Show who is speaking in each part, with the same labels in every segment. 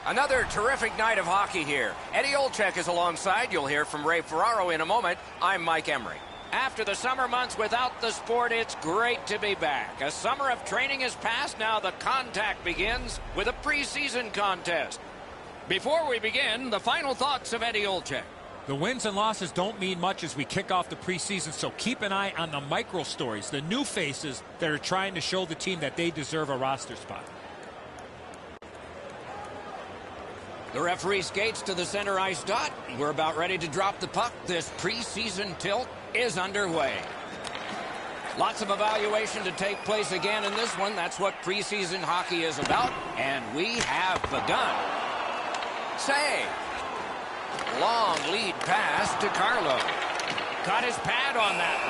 Speaker 1: Another terrific night of hockey here. Eddie Olczyk is alongside. You'll hear from Ray Ferraro in a moment. I'm Mike Emery. After the summer months without the sport, it's great to be back. A summer of training has passed. Now the contact begins with a preseason contest. Before we begin, the final thoughts of Eddie Olczyk.
Speaker 2: The wins and losses don't mean much as we kick off the preseason, so keep an eye on the micro stories, the new faces that are trying to show the team that they deserve a roster spot.
Speaker 1: The referee skates to the center ice dot. We're about ready to drop the puck. This preseason tilt is underway. Lots of evaluation to take place again in this one. That's what preseason hockey is about. And we have begun. Save. Long lead pass to Carlo. Got his pad on that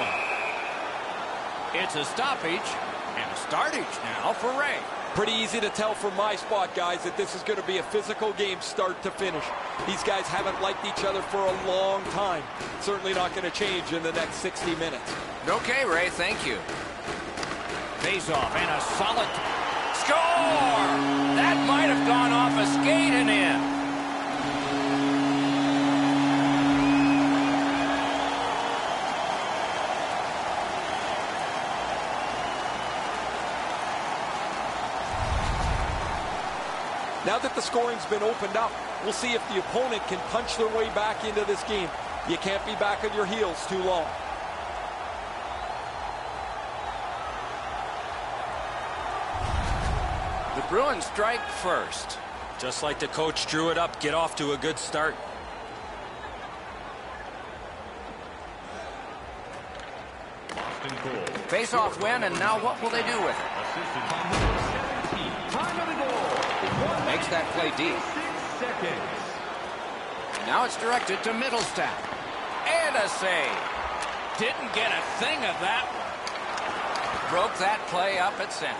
Speaker 1: one. It's a stoppage and a startage now for Ray.
Speaker 3: Pretty easy to tell from my spot, guys, that this is going to be a physical game start to finish. These guys haven't liked each other for a long time. Certainly not going to change in the next 60 minutes.
Speaker 1: Okay, Ray, thank you. Face-off and a solid score! That might have gone off a skate and in.
Speaker 3: Now that the scoring's been opened up, we'll see if the opponent can punch their way back into this game. You can't be back on your heels too long.
Speaker 1: The Bruins strike first.
Speaker 2: Just like the coach drew it up, get off to a good start.
Speaker 1: Face-off win, and now what will they do with it? Makes that play deep. Now it's directed to Mittelstadt. And a save. Didn't get a thing of that one. Broke that play up at center.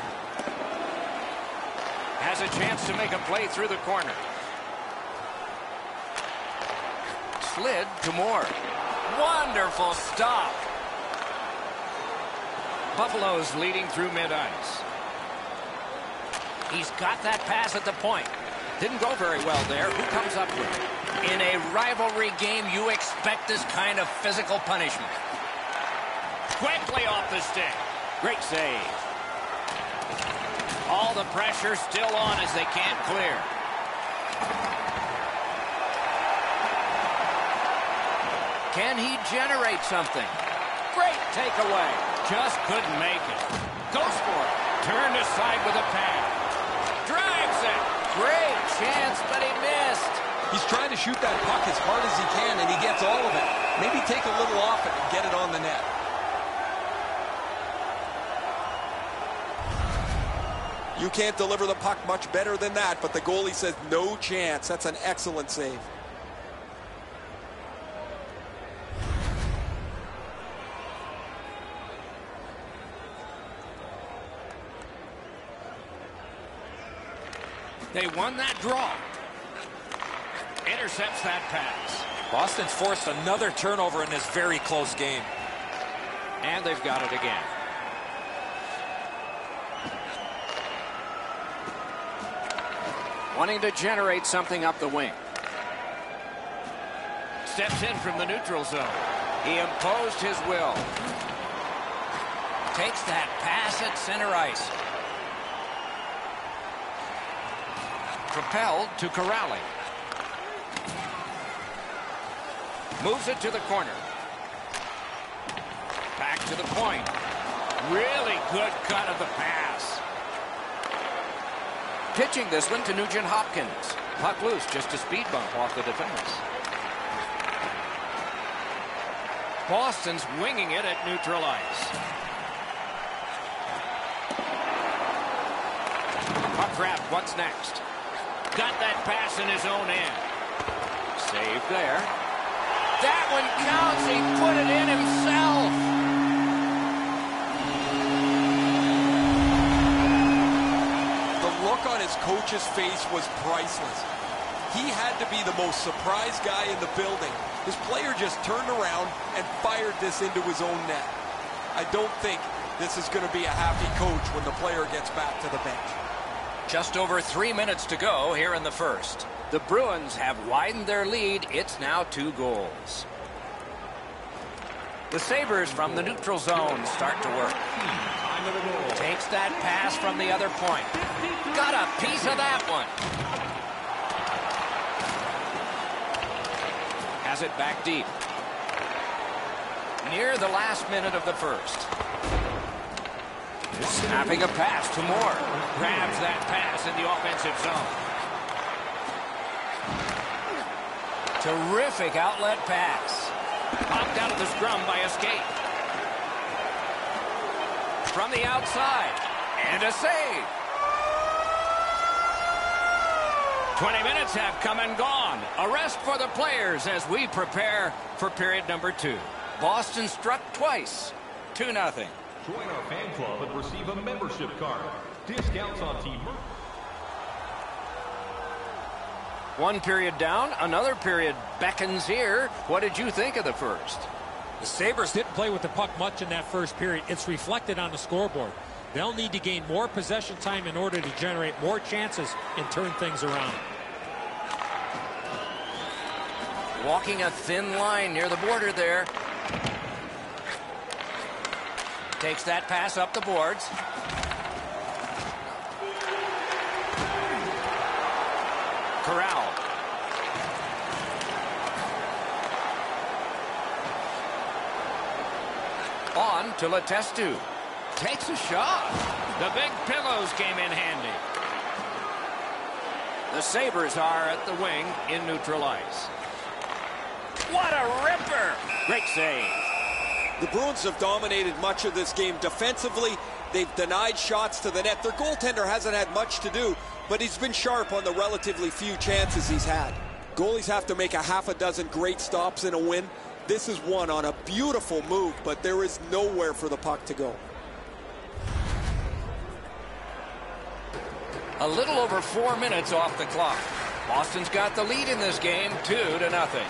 Speaker 1: Has a chance to make a play through the corner. Slid to Moore. Wonderful stop. Buffalo's leading through mid-ice. He's got that pass at the point. Didn't go very well there. Who comes up with it? In a rivalry game, you expect this kind of physical punishment. Quickly off the stick. Great save. All the pressure still on as they can't clear. Can he generate something? Great takeaway. Just couldn't make it. Goes for it. Turned aside with a pass. Drives it. Great chance, but he missed.
Speaker 3: He's trying to shoot that puck as hard as he can, and he gets all of it. Maybe take a little off it and get it on the net. You can't deliver the puck much better than that, but the goalie says no chance. That's an excellent save.
Speaker 1: They won that draw. Intercepts that pass.
Speaker 2: Boston's forced another turnover in this very close game.
Speaker 1: And they've got it again. Wanting to generate something up the wing. Steps in from the neutral zone. He imposed his will. Takes that pass at center ice. Propelled to Corrali. Moves it to the corner. Back to the point. Really good cut of the pass. Pitching this one to Nugent Hopkins. Puck loose, just a speed bump off the defense. Boston's winging it at neutral ice. Puck grab, what's next? Got that pass in his own end. Save there. That one counts. He put it in himself.
Speaker 3: The look on his coach's face was priceless. He had to be the most surprised guy in the building. His player just turned around and fired this into his own net. I don't think this is going to be a happy coach when the player gets back to the bench.
Speaker 1: Just over 3 minutes to go here in the first. The Bruins have widened their lead. It's now 2 goals. The Sabres from the neutral zone start to work. Takes that pass from the other point. Got a piece of that one. Has it back deep. Near the last minute of the first. Snapping a pass to Moore. Grabs that pass in the offensive zone. Terrific outlet pass. Popped out of the scrum by a skate. From the outside. And a save. 20 minutes have come and gone. A rest for the players as we prepare for period number 2. Boston struck twice. 2-0.
Speaker 4: Join our fan club and receive a membership card. Discounts on team.
Speaker 1: 1 period down, another period beckons here. What did you think of the first?
Speaker 2: The Sabres didn't play with the puck much in that first period. It's reflected on the scoreboard. They'll need to gain more possession time in order to generate more chances and turn things around.
Speaker 1: Walking a thin line near the border there. Takes that pass up the boards. Corral. On to Letestu. Takes a shot. The big pillows came in handy. The Sabres are at the wing in neutral ice. What a ripper! Great save.
Speaker 3: The Bruins have dominated much of this game defensively. They've denied shots to the net. Their goaltender hasn't had much to do, but he's been sharp on the relatively few chances he's had. Goalies have to make a half a dozen great stops in a win. This is one on a beautiful move, but there is nowhere for the puck to go.
Speaker 1: A little over 4 minutes off the clock. Boston's got the lead in this game, 2-0.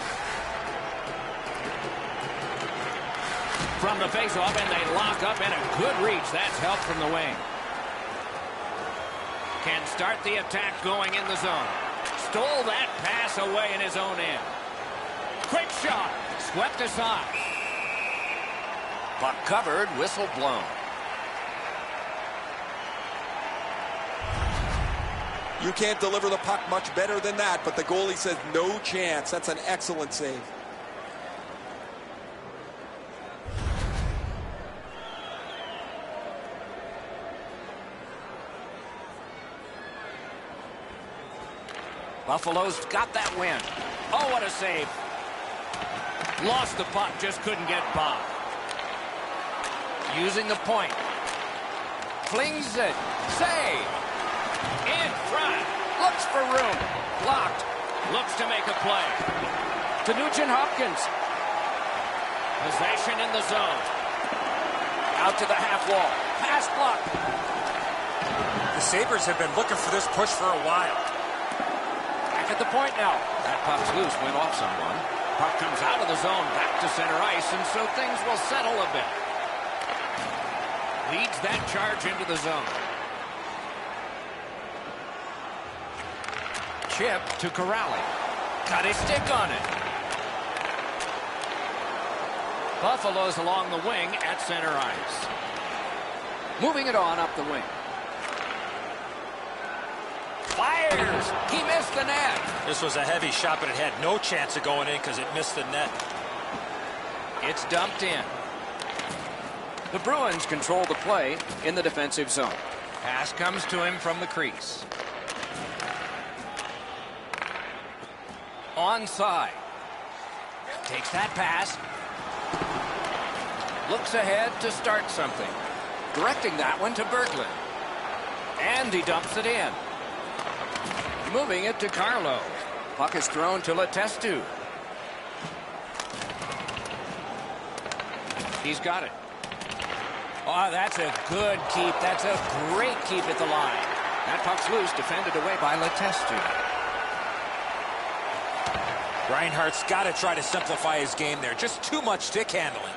Speaker 1: From the faceoff, and they lock up, and a good reach. That's help from the wing. Can start the attack going in the zone. Stole that pass away in his own end. Quick shot. Swept aside. Puck covered, whistle blown.
Speaker 3: You can't deliver the puck much better than that, but the goalie says no chance. That's an excellent save.
Speaker 1: Buffalo's got that win. Oh, what a save. Lost the puck, just couldn't get by. Using the point. Flings it. Save. In front. Looks for room. Blocked. Looks to make a play. To Nugent Hopkins. Possession in the zone. Out to the half wall. Pass blocked.
Speaker 2: The Sabres have been looking for this push for a while.
Speaker 1: Back at the point now. That puck's loose, went off someone. Puck comes out of the zone, back to center ice, and so things will settle a bit. Leads that charge into the zone. Chip to Corrali. Got his stick on it. Buffalo's along the wing at center ice. Moving it on up the wing. Fires! He missed the net.
Speaker 2: This was a heavy shot, but it had no chance of going in because it missed the net.
Speaker 1: It's dumped in. The Bruins control the play in the defensive zone. Pass comes to him from the crease. Onside. Takes that pass. Looks ahead to start something. Directing that one to Berglund. And he dumps it in. Moving it to Carlo. Puck is thrown to Letestu. He's got it. Oh, that's a good keep. That's a great keep at the line. That puck's loose, defended away by Letestu.
Speaker 2: Reinhardt's got to try to simplify his game there. Just too much stick handling.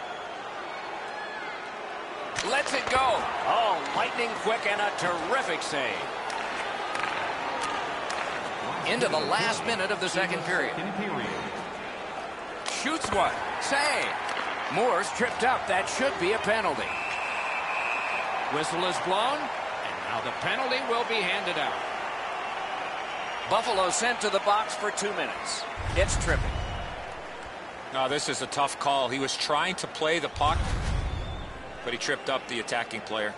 Speaker 1: Lets it go. Oh, lightning quick and a terrific save. into the last minute of the second period. Shoots one. Save. Moore's tripped up. That should be a penalty. Whistle is blown, and now the penalty will be handed out. Buffalo sent to the box for 2 minutes. It's tripping.
Speaker 2: No, this is a tough call. He was trying to play the puck, but he tripped up the attacking player.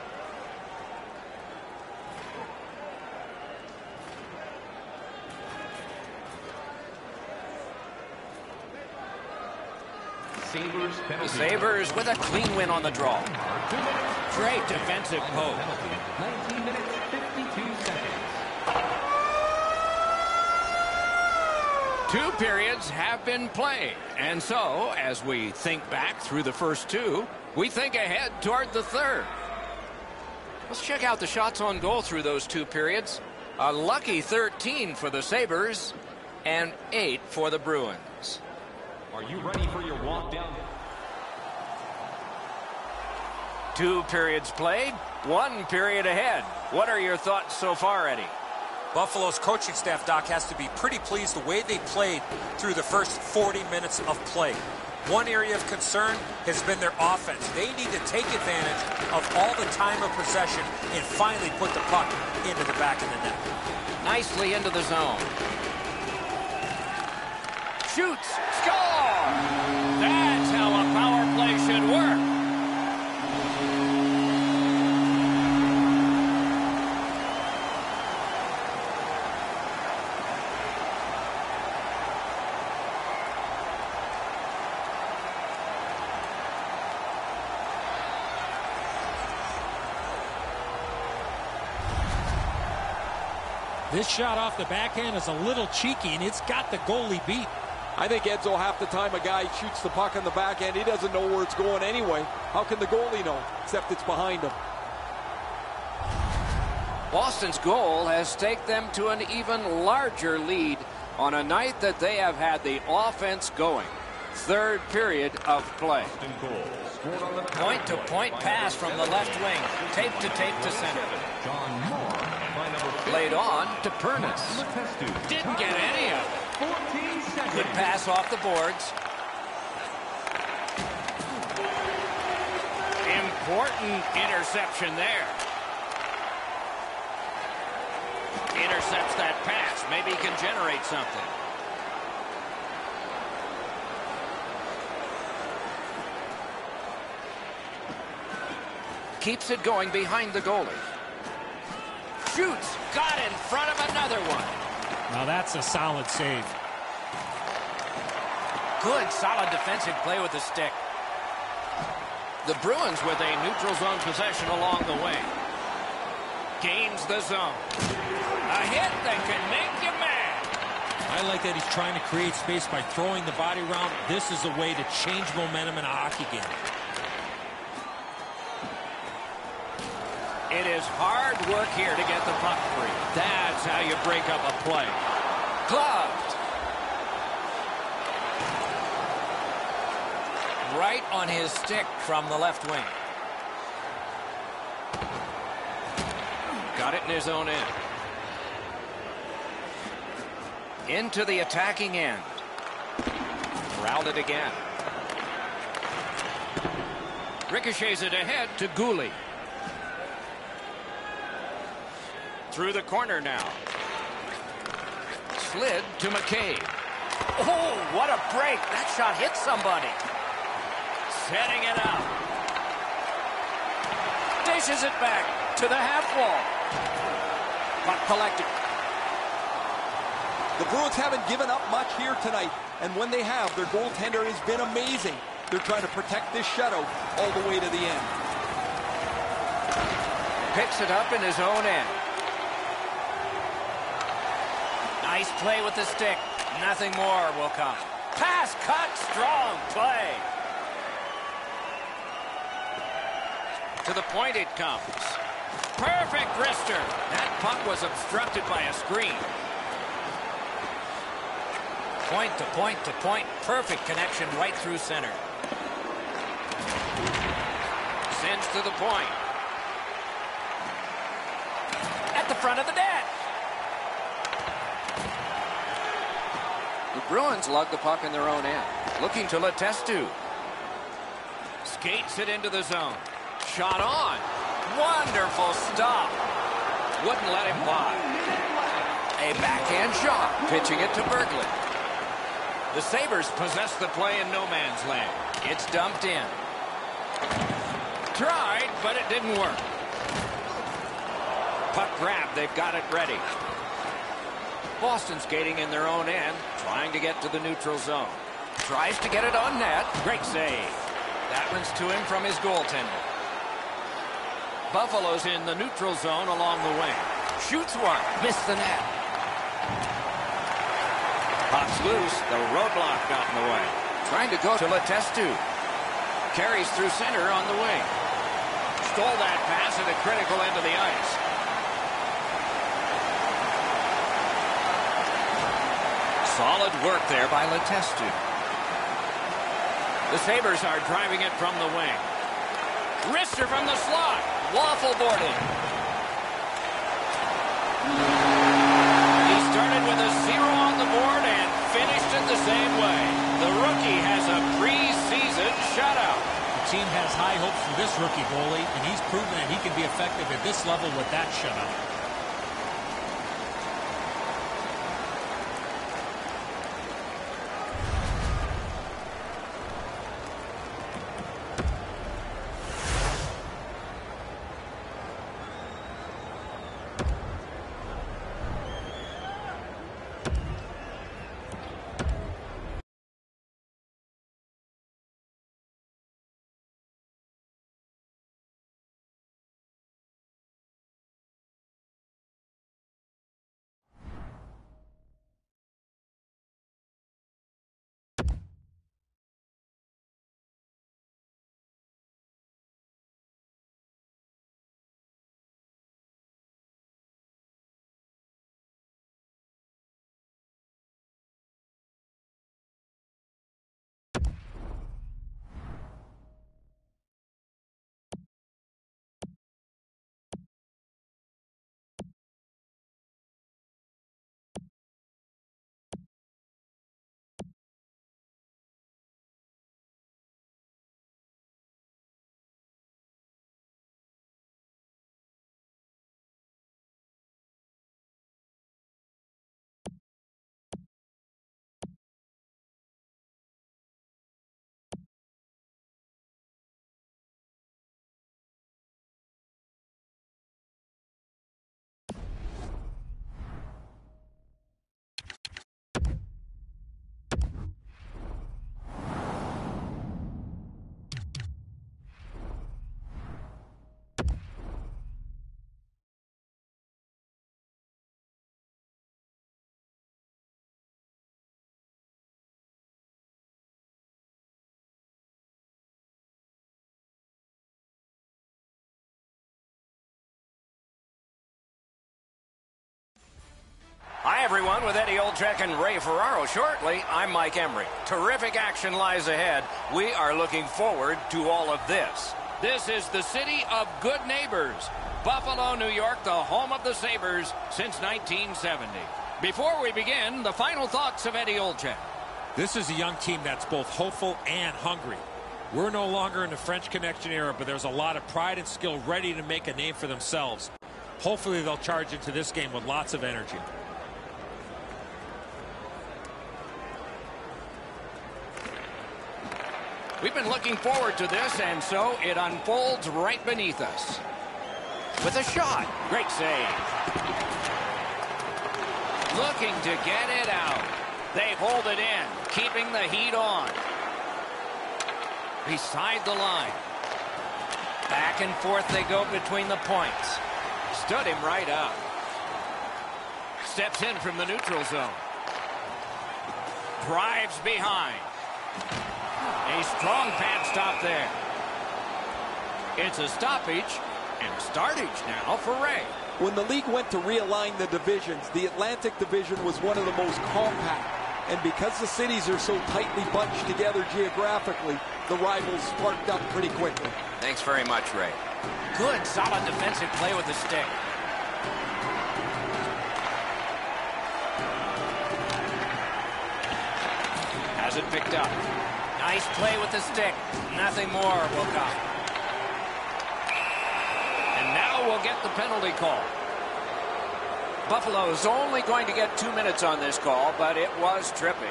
Speaker 1: The Sabres with a clean win on the draw. Great defensive poke.
Speaker 4: 19 minutes, 52 seconds.
Speaker 1: 2 periods have been played. And so, as we think back through the first 2, we think ahead toward the third. Let's check out the shots on goal through those 2 periods. A lucky 13 for the Sabres and 8 for the Bruins.
Speaker 4: Are you ready for your walk down?
Speaker 1: 2 periods played, 1 period ahead. What are your thoughts so far, Eddie?
Speaker 2: Buffalo's coaching staff, Doc, has to be pretty pleased the way they played through the first 40 minutes of play. One area of concern has been their offense. They need to take advantage of all the time of possession and finally put the puck into the back of the net.
Speaker 1: Nicely into the zone. Shoots. Score! That's how a power play should work.
Speaker 2: This shot off the backhand is a little cheeky, and it's got the goalie beat.
Speaker 3: I think, Edzo, half the time a guy shoots the puck on the backhand, he doesn't know where it's going anyway. How can the goalie know, except it's behind him?
Speaker 1: Boston's goal has staked them to an even larger lead on a night that they have had the offense going. Third period of play. Point-to-point pass from the left wing. Tape to center.
Speaker 4: John Moore by number 50.
Speaker 1: Played on to Pernas. Didn't get any of it.
Speaker 4: 14 seconds.
Speaker 1: Good pass off the boards. Important interception there. Intercepts that pass. Maybe he can generate something. Keeps it going behind the goalie. Shoots. Got in front of another one.
Speaker 2: Now that's a solid save.
Speaker 1: Good, solid defensive play with the stick. The Bruins with a neutral zone possession along the way. Gains the zone. A hit that can make you mad.
Speaker 2: I like that he's trying to create space by throwing the body around. This is a way to change momentum in a hockey game.
Speaker 1: It is hard work here to get the puck free. That's how you break up a play. Gloved. Right on his stick from the left wing. Got it in his own end. Into the attacking end. Corralled it again. Ricochets it ahead to Goulet. Through the corner now. Slid to McCabe. Oh, what a break. That shot hit somebody. Setting it up. Dishes it back to the half wall. Puck collected.
Speaker 3: The Bruins haven't given up much here tonight, and when they have, their goaltender has been amazing. They're trying to protect this shutout all the way to the end.
Speaker 1: Picks it up in his own end. Nice play with the stick. Nothing more will come. Pass cut, strong play. To the point it comes. Perfect wrister. That puck was obstructed by a screen. Point to point to point. Perfect connection right through center. Sends to the point. At the front of the net. Bruins lug the puck in their own end. Looking to Letestu. Skates it into the zone. Shot on. Wonderful stop. Wouldn't let him fly. A backhand shot. Pitching it to Berglund. The Sabres possess the play in no man's land. It's dumped in. Tried, but it didn't work. Puck grab. They've got it ready. Boston skating in their own end, trying to get to the neutral zone. Tries to get it on net. Great save. That one's to him from his goaltender. Buffalo's in the neutral zone along the wing. Shoots one. Missed the net. Puck's loose. The roadblock got in the way. Trying to go to Letestu. Carries through center on the wing. Stole that pass at a critical end of the ice. Solid work there by Letestu. The Sabres are driving it from the wing. Wrister from the slot. Waffle boarded. He started with a 0 on the board and finished it the same way. The rookie has a preseason shutout.
Speaker 2: The team has high hopes for this rookie goalie, and he's proven that he can be effective at this level with that shutout.
Speaker 1: Hi, everyone, with Eddie Olczyk and Ray Ferraro shortly. I'm Mike Emery. Terrific action lies ahead. We are looking forward to all of this. This is the city of good neighbors. Buffalo, New York, the home of the Sabres since 1970. Before we begin, the final thoughts of Eddie Olczyk.
Speaker 2: This is a young team that's both hopeful and hungry. We're no longer in the French Connection era, but there's a lot of pride and skill ready to make a name for themselves. Hopefully they'll charge into this game with lots of energy.
Speaker 1: We've been looking forward to this, and so it unfolds right beneath us. With a shot. Great save. Looking to get it out. They hold it in, keeping the heat on. Beside the line. Back and forth they go between the points. Stood him right up. Steps in from the neutral zone. Drives behind. A strong pad stop there. It's a stoppage and a startage now for Ray.
Speaker 3: When the league went to realign the divisions, the Atlantic Division was one of the most compact. And because the cities are so tightly bunched together geographically, the rivals sparked up pretty quickly.
Speaker 1: Thanks very much, Ray. Good, solid defensive play with the stick. has it picked up. Nice play with the stick. Nothing more will come. And now we'll get the penalty call. Buffalo's only going to get 2 minutes on this call, but it was tripping.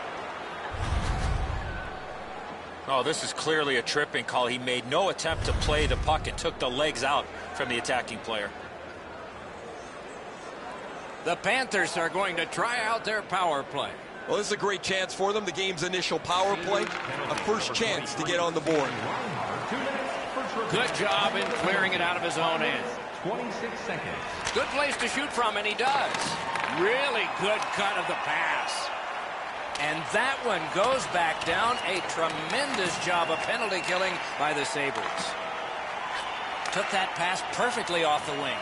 Speaker 2: Oh, this is clearly a tripping call. He made no attempt to play the puck and took the legs out from the attacking player.
Speaker 1: The Panthers are going to try out their power play.
Speaker 3: Well, this is a great chance for them. The game's initial power play, a first chance to get on the board.
Speaker 1: Good job in clearing it out of his own end.
Speaker 4: 26 seconds.
Speaker 1: Good place to shoot from, and he does. Really good cut of the pass. And that one goes back down. A tremendous job of penalty killing by the Sabres. Took that pass perfectly off the wing.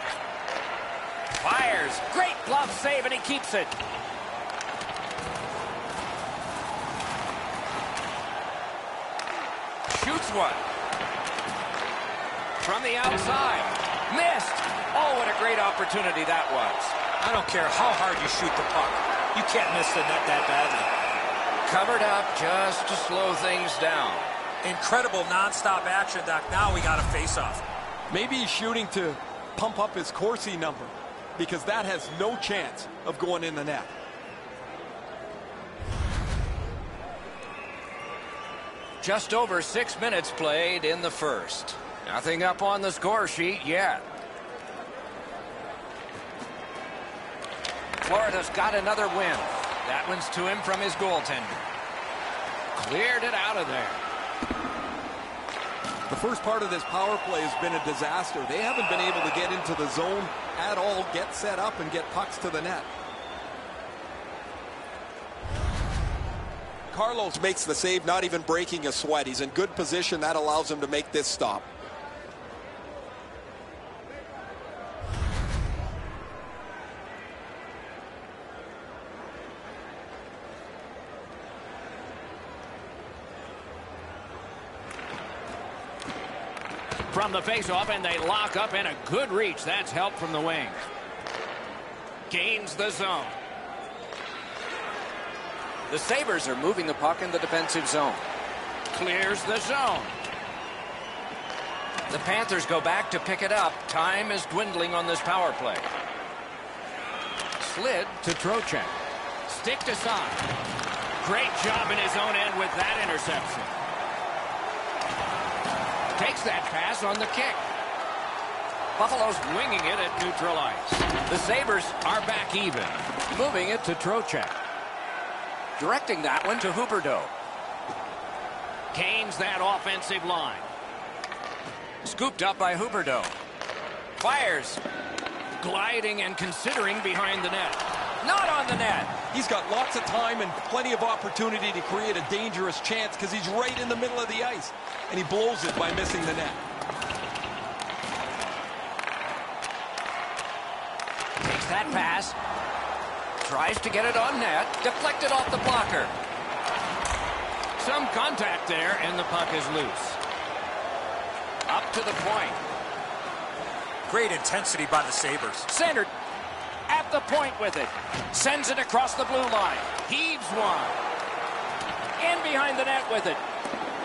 Speaker 1: Fires. Great glove save, and he keeps it. Shoots one. From the outside. Missed. Oh, what a great opportunity that was.
Speaker 2: I don't care how hard you shoot the puck. You can't miss the net that badly.
Speaker 1: Covered up just to slow things down.
Speaker 2: Incredible nonstop action, Doc. Now we got a face-off.
Speaker 3: Maybe he's shooting to pump up his Corsi number, because that has no chance of going in the net.
Speaker 1: Just over 6 minutes played in the first. Nothing up on the score sheet yet. Florida's got another win. That one's to him from his goaltender. Cleared it out of there.
Speaker 3: The first part of this power play has been a disaster. They haven't been able to get into the zone at all, get set up, and get pucks to the net. Carlos makes the save, not even breaking a sweat. He's in good position. That allows him to make this stop.
Speaker 1: From the faceoff, and they lock up, and a good reach. That's help from the wing. Gains the zone. The Sabres are moving the puck in the defensive zone. Clears the zone. The Panthers go back to pick it up. Time is dwindling on this power play. Slid to Trocheck. Stick to side. Great job in his own end with that interception. Takes that pass on the kick. Buffalo's winging it at neutral ice. The Sabres are back even. Moving it to Trocheck. Directing that one to Huberdeau. Gains that offensive line. Scooped up by Huberdeau. Fires. Gliding and considering behind the net. Not on the net.
Speaker 3: He's got lots of time and plenty of opportunity to create a dangerous chance because he's right in the middle of the ice. And he blows it by missing the net.
Speaker 1: Takes that pass. Tries to get it on net. Deflected off the blocker. Some contact there, and the puck is loose. Up to the point.
Speaker 2: Great intensity by the Sabres.
Speaker 1: Centered. At the point with it. Sends it across the blue line. Heaves one. In behind the net with it.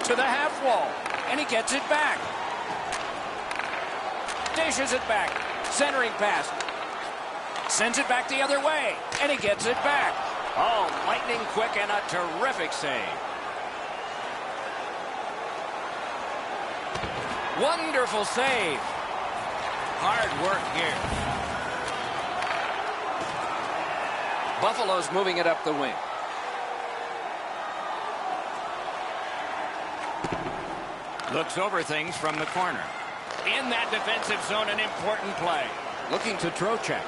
Speaker 1: To the half wall. And he gets it back. Dishes it back. Centering pass. Sends it back the other way. And he gets it back. Oh, lightning quick and a terrific save. Wonderful save. Hard work here. Buffalo's moving it up the wing. Looks over things from the corner. In that defensive zone, an important play. Looking to Trocheck.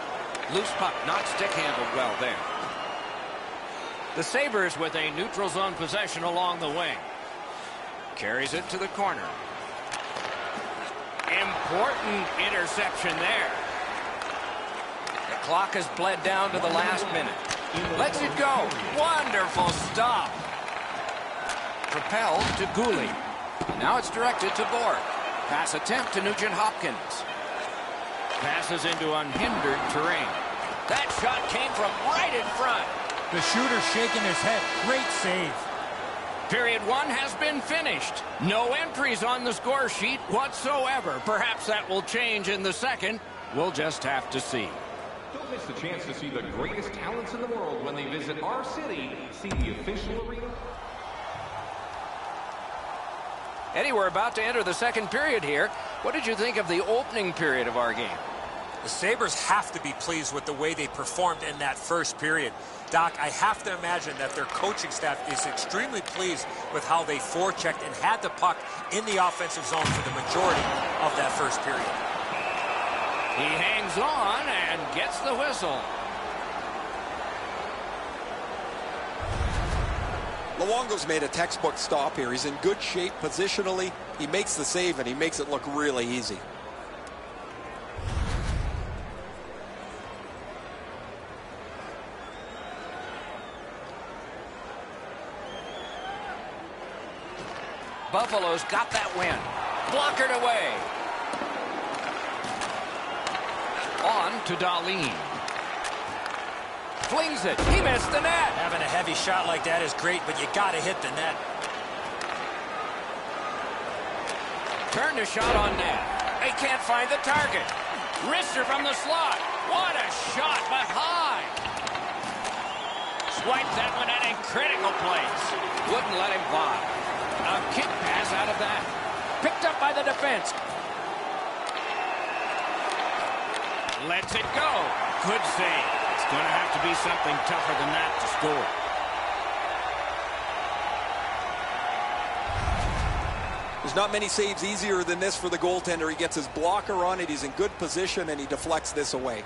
Speaker 1: Loose puck, not stick-handled well there. The Sabres with a neutral zone possession along the wing. Carries it to the corner. Important interception there. The clock has bled down to the last minute. Lets it go. Wonderful stop. Propelled to Gouli. Now it's directed to Bourque. Pass attempt to Nugent-Hopkins. Passes into unhindered terrain. That shot came from right in front.
Speaker 5: The shooter shaking his head. Great save.
Speaker 1: Period one has been finished. No entries on the score sheet whatsoever. Perhaps that will change in the second. We'll just have to see.
Speaker 4: Don't miss the chance to see the greatest talents in the world when they visit our city. See the official arena.
Speaker 1: Eddie, we're about to enter the second period here. What did you think of the opening period of our game?
Speaker 2: The Sabres have to be pleased with the way they performed in that first period. Doc, I have to imagine that their coaching staff is extremely pleased with how they forechecked and had the puck in the offensive zone for the majority of that first period.
Speaker 1: He hangs on and gets the whistle.
Speaker 3: Luongo's made a textbook stop here. He's in good shape positionally. He makes the save, and he makes it look really easy.
Speaker 1: Buffalo's got that win. Blockered away. On to Dahlin. Flings it. He missed the net.
Speaker 2: Having a heavy shot like that is great, but you got to hit the net.
Speaker 1: Turned a shot on net. They can't find the target. Wrister from the slot. What a shot, but high. Swiped that one at a critical place. Wouldn't let him fly. A kick pass out of that. Picked up by the defense. Lets it go. Good save. It's going to have to be something tougher than that to score.
Speaker 3: There's not many saves easier than this for the goaltender. He gets his blocker on it. He's in good position, and he deflects this away.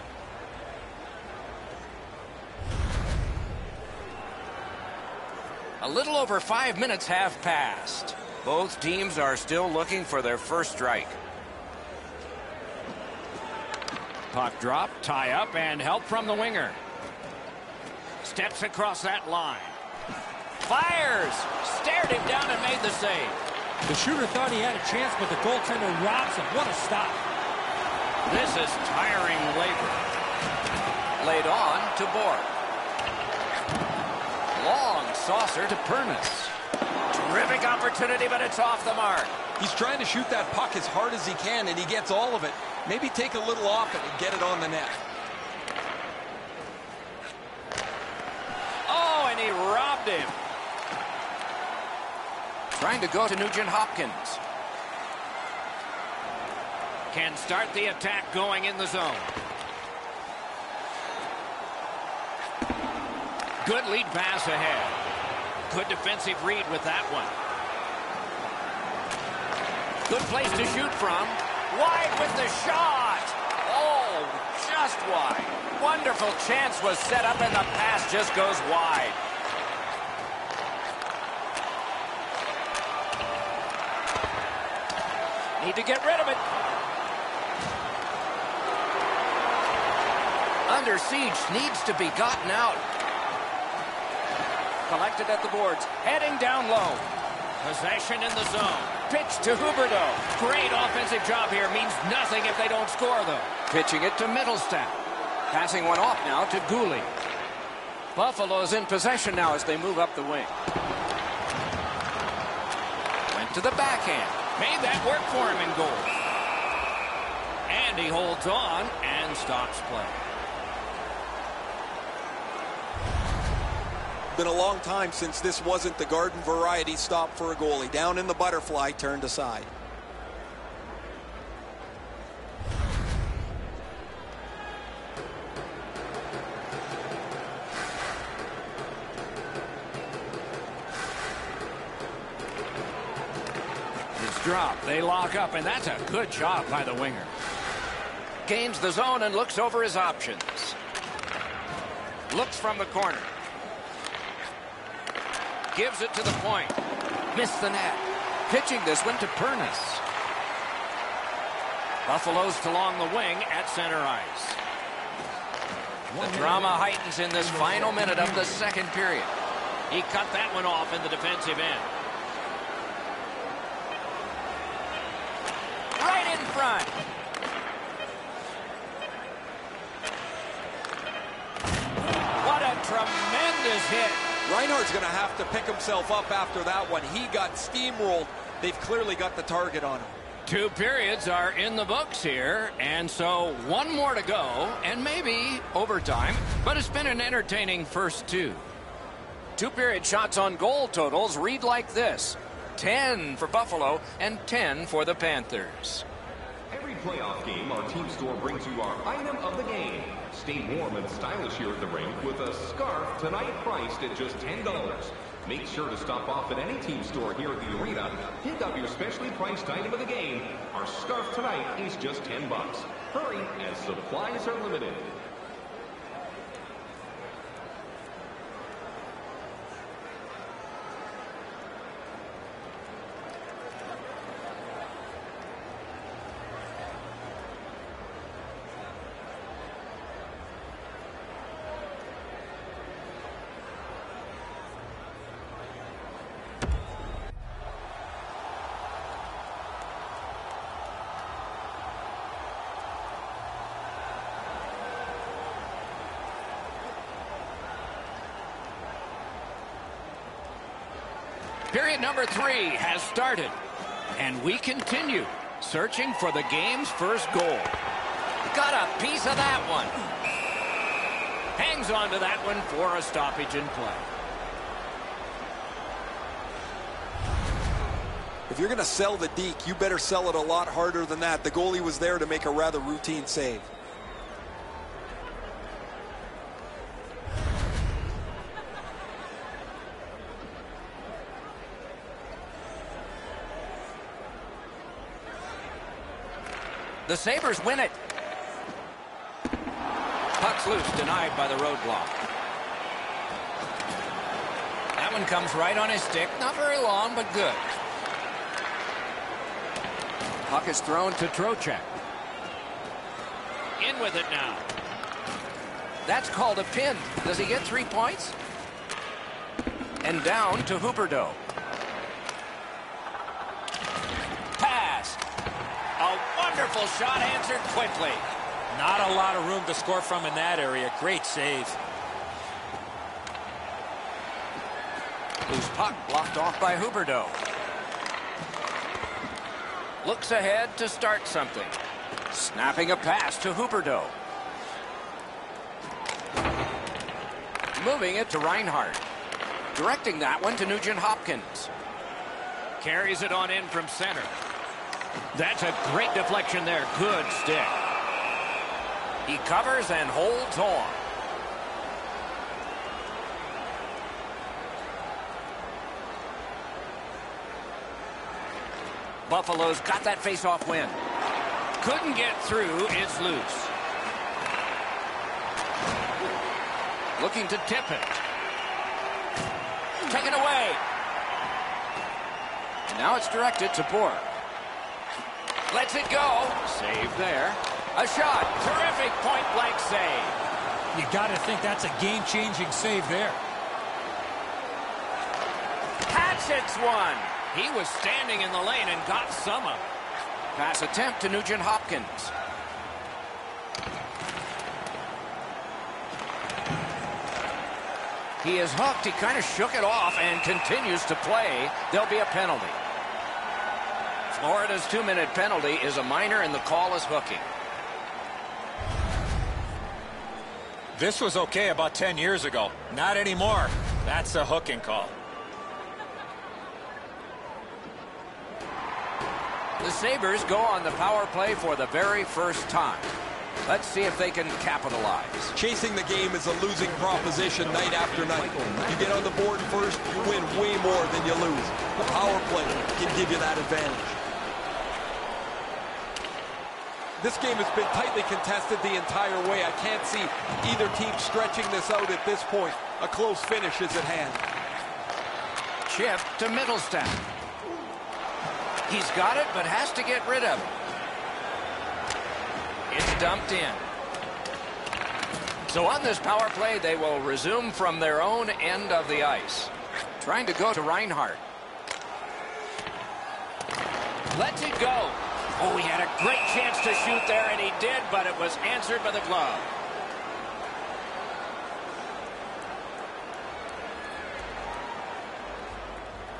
Speaker 1: A little over 5 minutes have passed. Both teams are still looking for their first strike. Puck drop, tie up, and help from the winger. Steps across that line. Fires! Stared him down and made the save.
Speaker 2: The shooter thought he had a chance, but the goaltender robs him. What a stop.
Speaker 1: This is tiring labor. Laid on to Bourque. Long saucer to Pernas. Terrific opportunity, but it's off the mark.
Speaker 3: He's trying to shoot that puck as hard as he can, and he gets all of it. Maybe take a little off it and get it on the net.
Speaker 1: Oh, and he robbed him. Trying to go to Nugent-Hopkins. Can start the attack going in the zone. Good lead pass ahead. Good defensive read with that one. Good place to shoot from. Wide with the shot. Oh, just wide. Wonderful chance was set up and the pass just goes wide. Need to get rid of it. Under siege, needs to be gotten out. Collected at the boards, heading down low. Possession in the zone. Pitch to Huberdeau. Great offensive job here. Means nothing if they don't score, though. Pitching it to Mittelstadt. Passing one off now to Goulet. Buffalo's in possession now as they move up the wing. Went to the backhand. Made that work for him in goal. And he holds on and stops play.
Speaker 3: Been a long time since this wasn't the garden variety stop for a goalie. Down in the butterfly, turned aside.
Speaker 1: It's dropped. They lock up, and that's a good job by the winger. Gains the zone and looks over his options. Looks from the corner. Gives it to the point. Missed the net. Pitching this one to Pernas. Buffalo's along the wing at center ice. The drama heightens in this final minute of the second period. He cut that one off in the defensive end. Right in front. What a tremendous hit.
Speaker 3: Reinhart's going to have to pick himself up after that one. He got steamrolled. They've clearly got the target on him.
Speaker 1: 2 periods are in the books here, and so 1 more to go, and maybe overtime, but it's been an entertaining first 2. 2-period shots on goal totals read like this: 10 for Buffalo and 10 for the Panthers.
Speaker 4: Every playoff game, our team store brings you our item of the game. Stay warm and stylish here at the rink with a scarf tonight priced at just $10. Make sure to stop off at any team store here at the arena. Pick up your specially priced item of the game. Our scarf tonight is just $10. Hurry, as supplies are limited.
Speaker 1: Period number 3 has started, and we continue searching for the game's first goal. Got a piece of that one. Hangs on to that one for a stoppage in play.
Speaker 3: If you're going to sell the deke, you better sell it a lot harder than that. The goalie was there to make a rather routine save.
Speaker 1: The Sabres win it. Puck's loose, denied by the roadblock. That one comes right on his stick. Not very long, but good. Puck is thrown to Trocheck. In with it now. That's called a pin. Does he get 3 points? And down to Huberdeau. Pass. A wonderful shot answered quickly.
Speaker 2: Not a lot of room to score from in that area. Great save.
Speaker 1: Loose puck blocked off by Huberdeau. Looks ahead to start something. Snapping a pass to Huberdeau. Moving it to Reinhart. Directing that one to Nugent Hopkins. Carries it on in from center. That's a great deflection there. Good stick. He covers and holds on. Buffalo's got that face-off win. Couldn't get through. It's loose. Looking to tip it. Taken away. And now it's directed to Bork. Lets it go. Save there. A shot. Terrific point-blank save.
Speaker 2: You got to think that's a game-changing save there.
Speaker 1: Hatchets one. He was standing in the lane and got some of it. Pass attempt to Nugent Hopkins. He is hooked. He kind of shook it off and continues to play. There'll be a penalty. Florida's 2-minute penalty is a minor, and the call is hooking.
Speaker 2: This was okay about 10 years ago. Not anymore. That's a hooking call.
Speaker 1: The Sabres go on the power play for the very first time. Let's see if they can capitalize.
Speaker 3: Chasing the game is a losing proposition night after night. You get on the board first, you win way more than you lose. The power play can give you that advantage. This game has been tightly contested the entire way. I can't see either team stretching this out at this point. A close finish is at hand.
Speaker 1: Chip to Mittelstadt. He's got it, but has to get rid of it. It's dumped in. So on this power play, they will resume from their own end of the ice. Trying to go to Reinhart. Lets it go. Oh, he had a great chance to shoot there, and he did, but it was answered by the glove.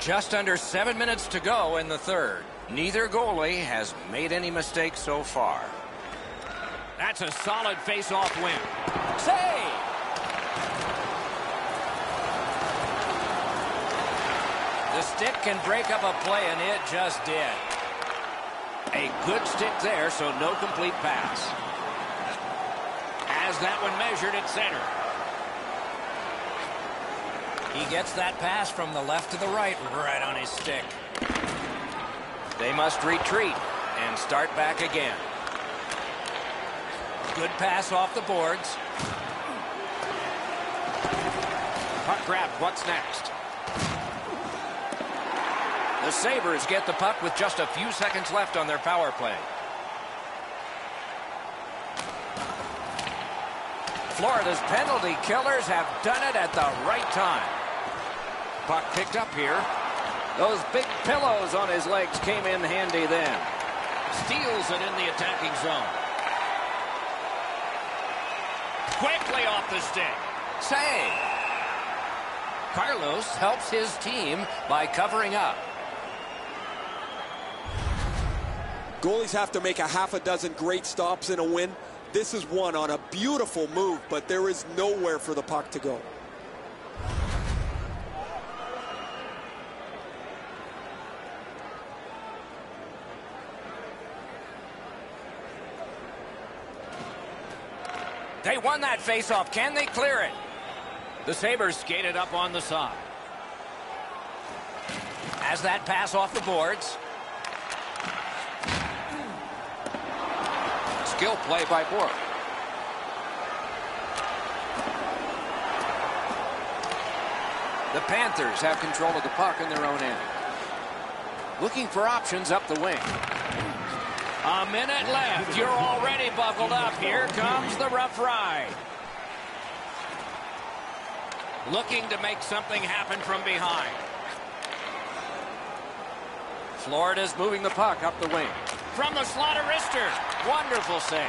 Speaker 1: Just under 7 minutes to go in the third. Neither goalie has made any mistakes so far. That's a solid face-off win. Save! The stick can break up a play, and it just did. A good stick there, so no complete pass. As that one measured at center. He gets that pass from the left to the right on his stick. They must retreat and start back again. Good pass off the boards. Puck grabbed. What's next? The Sabres get the puck with just a few seconds left on their power play. Florida's penalty killers have done it at the right time. Puck picked up here. Those big pillows on his legs came in handy then. Steals it in the attacking zone. Quickly off the stick. Save. Carlos helps his team by covering up.
Speaker 3: Goalies have to make a half a dozen great stops in a win. This is one on a beautiful move, but there is nowhere for the puck to go.
Speaker 1: They won that faceoff. Can they clear it? The Sabres skated up on the side. As that pass off the boards. Skill play by Bork. The Panthers have control of the puck in their own end. Looking for options up the wing. A minute left. You're already buckled up. Here comes the rough ride. Looking to make something happen from behind. Florida's moving the puck up the wing. From the slot of wrister. Wonderful save.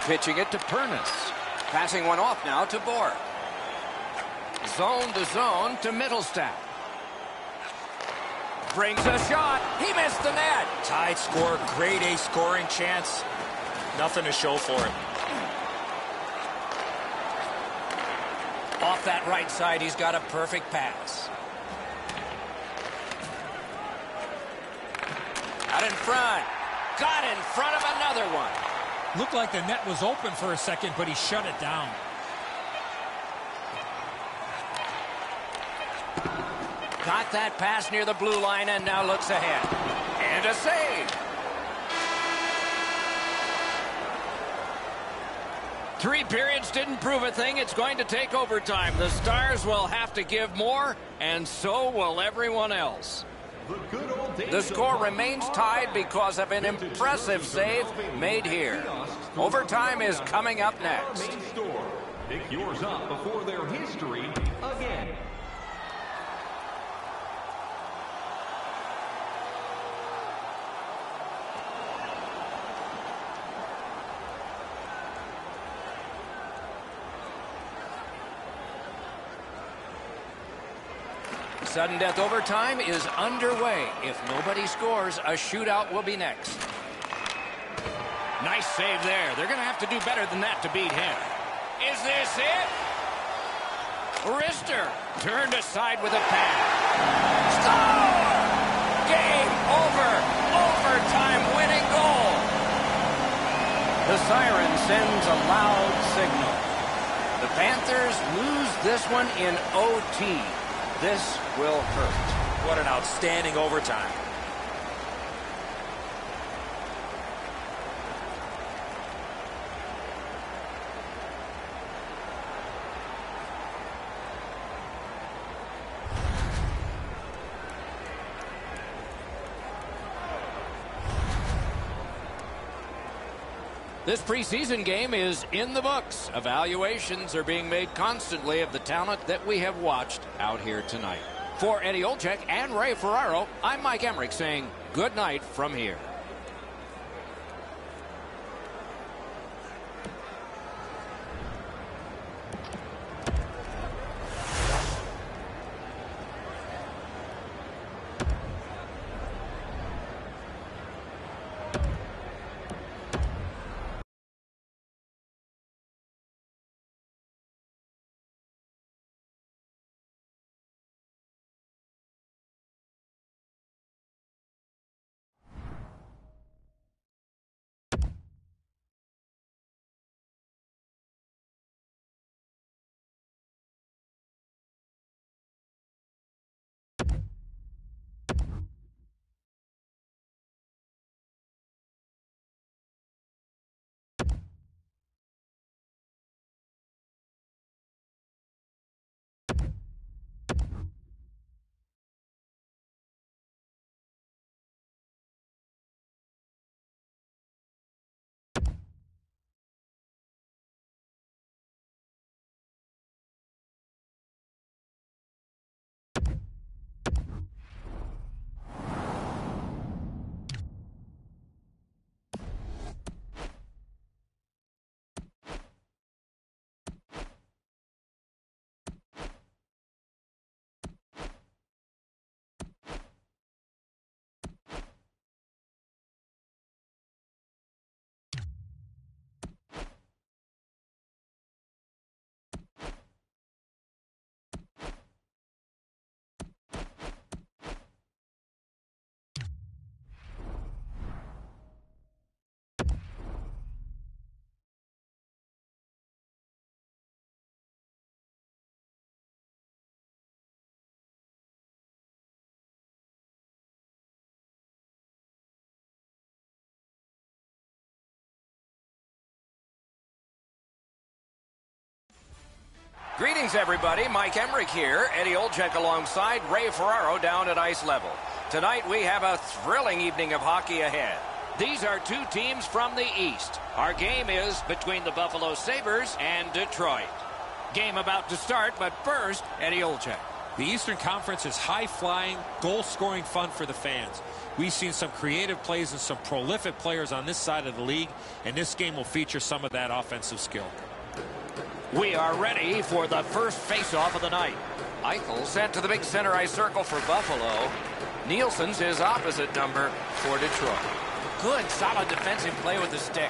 Speaker 1: Pitching it to Pernas. Passing one off now to Bork. Zone to zone to Mittelstadt. Brings a shot. He missed the net.
Speaker 2: Tied score. Grade A scoring chance. Nothing to show for it.
Speaker 1: Off that right side, he's got a perfect pass. Out in front. Got in front of another one.
Speaker 5: Looked like the net was open for a second, but he shut it down.
Speaker 1: Got that pass near the blue line and now looks ahead. And a save. 3 periods didn't prove a thing. It's going to take overtime. The Stars will have to give more, and so will everyone else. The score remains tied because of an impressive save made here. Overtime is coming up next.
Speaker 4: Pick yours up before their history again.
Speaker 1: Sudden death overtime is underway. If nobody scores, a shootout will be next. Nice save there. They're going to have to do better than that to beat him. Is this it? Wrister turned aside with a pass. Score! Game over. Overtime winning goal. The siren sends a loud signal. The Panthers lose this one in OT. This will hurt.
Speaker 2: What an outstanding overtime.
Speaker 1: This preseason game is in the books. Evaluations are being made constantly of the talent that we have watched out here tonight. For Eddie Olczyk and Ray Ferraro, I'm Mike Emmerich saying good night from here. Greetings, everybody. Mike Emrick here. Eddie Olczyk alongside Ray Ferraro down at ice level. Tonight, we have a thrilling evening of hockey ahead. These are two teams from the East. Our game is between the Buffalo Sabres and Detroit. Game about to start, but first, Eddie Olczyk.
Speaker 2: The Eastern Conference is high-flying, goal-scoring fun for the fans. We've seen some creative plays and some prolific players on this side of the league, and this game will feature some of that offensive skill.
Speaker 1: We are ready for the first face-off of the night. Eichel sent to the big center ice circle for Buffalo. Nielsen's his opposite number for Detroit. Good, solid defensive play with the stick.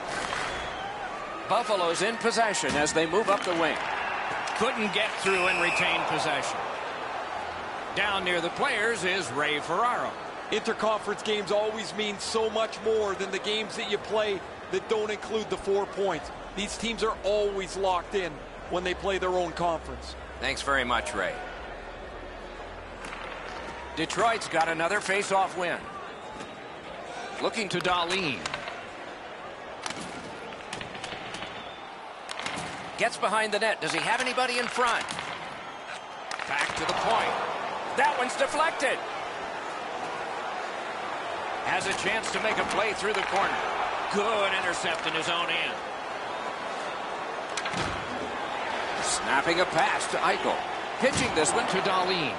Speaker 1: Buffalo's in possession as they move up the wing. Couldn't get through and retain possession. Down near the players is Ray Ferraro.
Speaker 3: Interconference games always mean so much more than the games that you play that don't include the 4 points. These teams are always locked in when they play their own conference.
Speaker 1: Thanks very much, Ray. Detroit's got another face-off win. Looking to Dahlin. Gets behind the net. Does he have anybody in front? Back to the point. That one's deflected. Has a chance to make a play through the corner. Good intercept in his own end. Snapping a pass to Eichel. Pitching this one to Dahlin.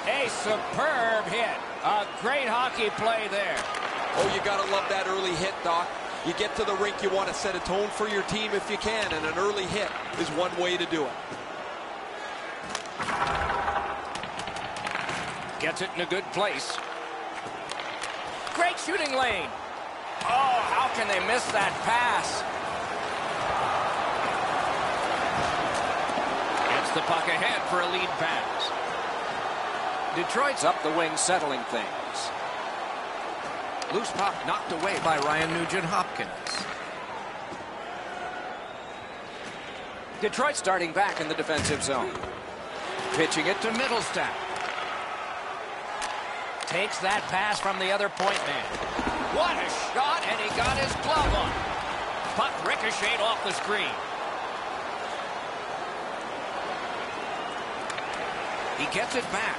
Speaker 1: A superb hit. A great hockey play there.
Speaker 3: Oh, you got to love that early hit, Doc. You get to the rink, you want to set a tone for your team if you can, and an early hit is one way to do it.
Speaker 1: Gets it in a good place. Great shooting lane. Oh, how can they miss that pass? Gets the puck ahead for a lead pass. Detroit's up the wing, settling things. Loose puck knocked away by Ryan Nugent-Hopkins. Detroit starting back in the defensive zone. Pitching it to Mittelstadt. Takes that pass from the other point man. What a shot, and he got his glove on. Puck ricocheted off the screen. He gets it back.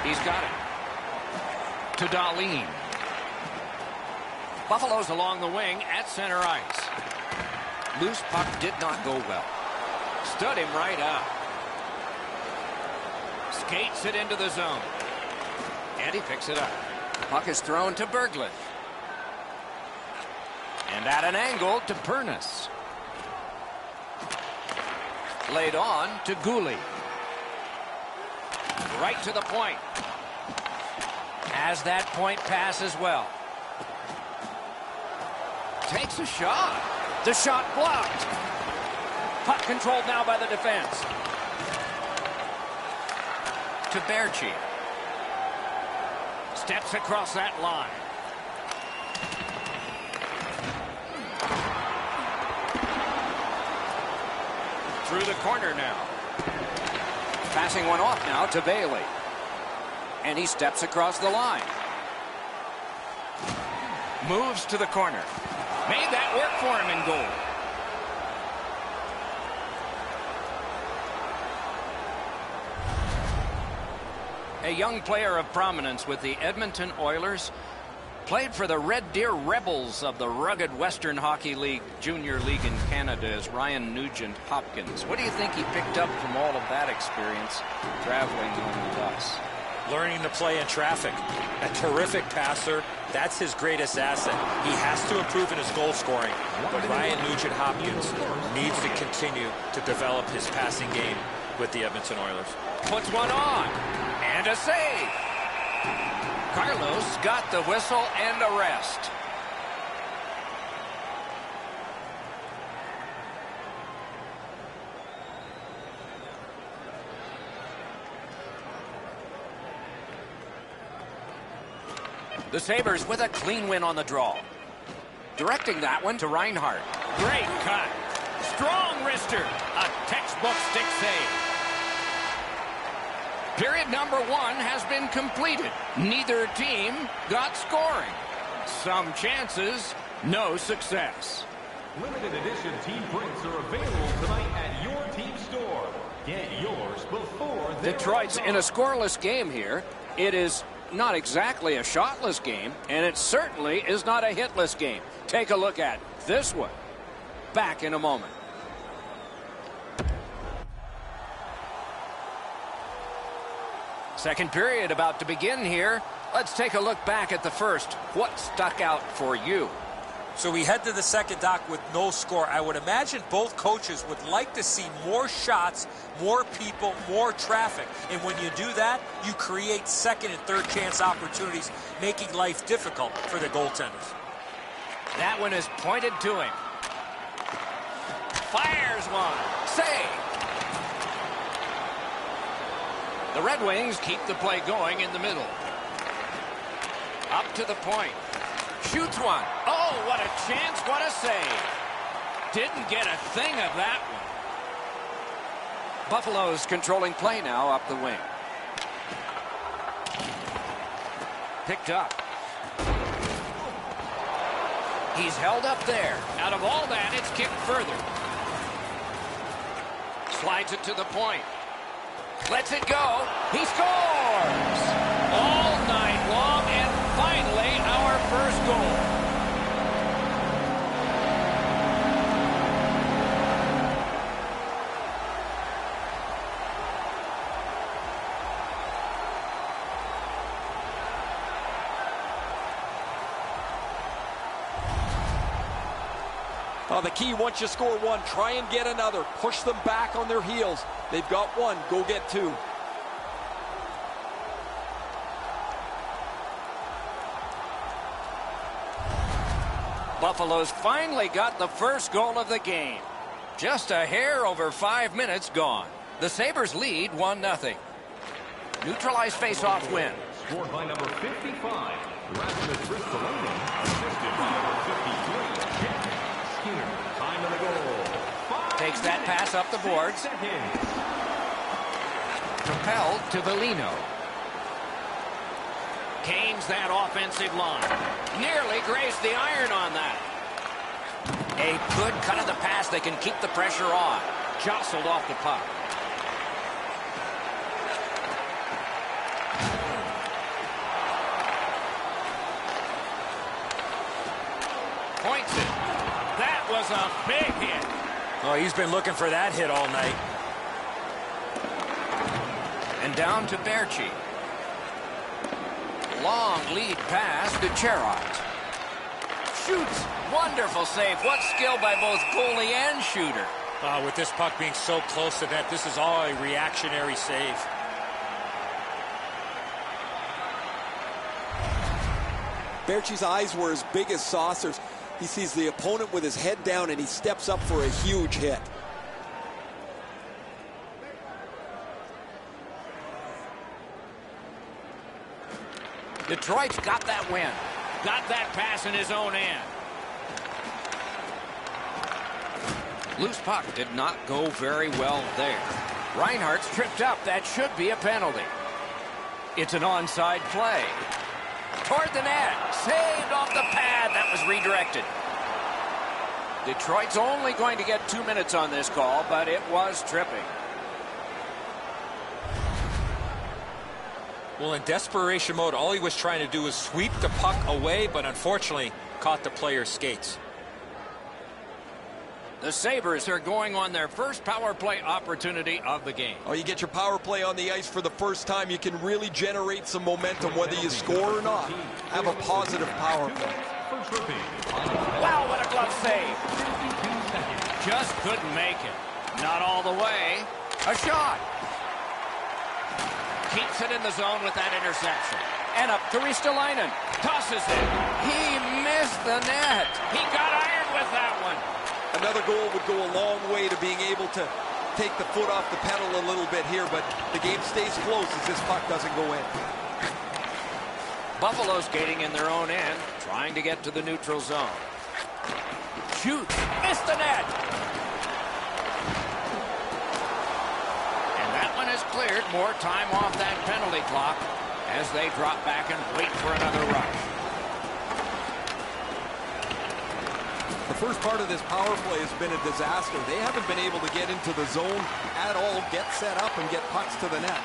Speaker 1: He's got it. To Dahlin. Buffalo's along the wing at center ice. Loose puck did not go well. Stood him right up. Skates it into the zone. And he picks it up. Puck is thrown to Berglund. And at an angle to Pernas. Laid on to Goulet. Right to the point. Has that point pass as well. Takes a shot. The shot blocked. Puck controlled now by the defense. To Berchi. Steps across that line. Through the corner now. Passing one off now to Bailey. And he steps across the line. Moves to the corner. Made that work for him in goal. A young player of prominence with the Edmonton Oilers. Played for the Red Deer Rebels of the rugged Western Hockey League, Junior League in Canada, is Ryan Nugent-Hopkins. What do you think he picked up from all of that experience traveling on the bus?
Speaker 2: Learning to play in traffic. A terrific passer. That's his greatest asset. He has to improve in his goal scoring. But Ryan Nugent-Hopkins needs to continue to develop his passing game with the Edmonton Oilers.
Speaker 1: Puts one on. And a save. Carlos got the whistle and a rest. The Sabres with a clean win on the draw. Directing that one to Reinhart. Great cut. Strong wrister. A textbook stick save. Period number 1 has been completed. Neither team got scoring. Some chances, no success.
Speaker 4: Limited edition team prints are available tonight at your team store. Get yours before
Speaker 1: Detroit's in a scoreless game here. It is not exactly a shotless game, and it certainly is not a hitless game. Take a look at this one. Back in a moment. Second period about to begin here. Let's take a look back at the first. What stuck out for you?
Speaker 2: So we head to the second, Doc, with no score. I would imagine both coaches would like to see more shots, more people, more traffic. And when you do that, you create second and third chance opportunities, making life difficult for the goaltenders.
Speaker 1: That one is pointed to him. Fires one. Save. The Red Wings keep the play going in the middle. Up to the point. Shoots one. Oh, what a chance. What a save. Didn't get a thing of that one. Buffalo's controlling play now up the wing. Picked up. He's held up there. Out of all that, it's kicked further. Slides it to the point. Lets it go. He scores! All night long, and finally our first goal.
Speaker 3: The key, once you score one, try and get another. Push them back on their heels. They've got one. Go get two.
Speaker 1: Buffalo's finally got the first goal of the game. Just a hair over 5 minutes gone. The Sabres lead 1-0. Neutralized face-off win.
Speaker 4: Scored by number 55, Rasmus Ristolainen, assisted by number 53, Jack Skinner. Time of the goal.
Speaker 1: Takes that pass up the boards. Propelled to Velino. Canes that offensive line. Nearly grazed the iron on that. A good cut of the pass. They can keep the pressure on. Jostled off the puck. Points it. That was a big hit.
Speaker 2: Oh, he's been looking for that hit all night.
Speaker 1: And down to Berchi. Long lead pass to Cherot. Shoots. Wonderful save. What skill by both goalie and shooter.
Speaker 2: With this puck being so close to that, this is all a reactionary save.
Speaker 3: Berchi's eyes were as big as saucers. He sees the opponent with his head down, and he steps up for a huge hit.
Speaker 1: Detroit's got that win. Got that pass in his own end. Loose puck did not go very well there. Reinhardt's tripped up. That should be a penalty. It's an onside play. Toward the net. Saved off the pad. That was redirected. Detroit's only going to get 2 minutes on this call, but it was tripping.
Speaker 2: Well, in desperation mode, all he was trying to do was sweep the puck away, but unfortunately caught the player's skates.
Speaker 1: The Sabres are going on their first power play opportunity of the game.
Speaker 3: Oh, you get your power play on the ice for the first time, you can really generate some momentum, whether you score or not. Have a positive power play.
Speaker 1: Wow, what a glove save. Just couldn't make it. Not all the way. A shot. Keeps it in the zone with that interception. And up to Ristolainen. Tosses it. He missed the net. He got iron with that one.
Speaker 3: Another goal would go a long way to being able to take the foot off the pedal a little bit here, but the game stays close as this puck doesn't go in.
Speaker 1: Buffalo skating in their own end, trying to get to the neutral zone. Shoots. Missed the net. Is cleared. More time off that penalty clock as they drop back and wait for another rush.
Speaker 3: The first part of this power play has been a disaster. They haven't been able to get into the zone at all, get set up, and get pucks to the net.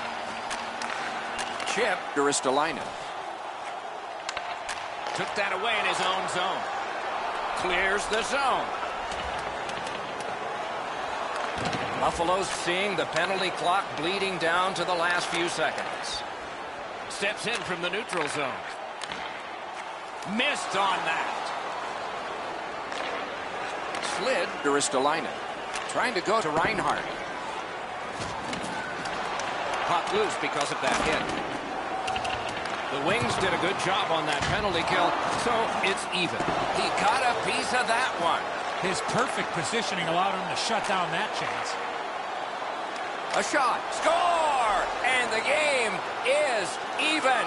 Speaker 1: Chip to Ristolainen. Took that away in his own zone. Clears the zone. Buffalo's seeing the penalty clock bleeding down to the last few seconds. Steps in from the neutral zone. Missed on that. Slid to Ristolainen. Trying to go to Reinhart. Puck loose because of that hit. The Wings did a good job on that penalty kill, so it's even. He got a piece of that one.
Speaker 5: His perfect positioning allowed him to shut down that chance.
Speaker 1: A shot. Score! And the game is even.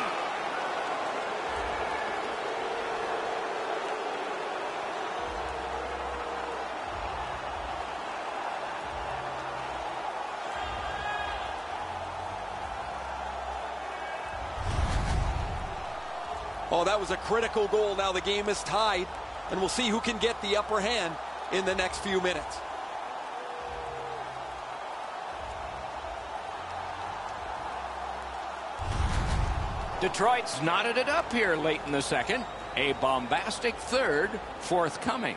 Speaker 3: Oh, that was a critical goal. Now the game is tied, and we'll see who can get the upper hand in the next few minutes.
Speaker 1: Detroit's knotted it up here late in the second. A bombastic third forthcoming.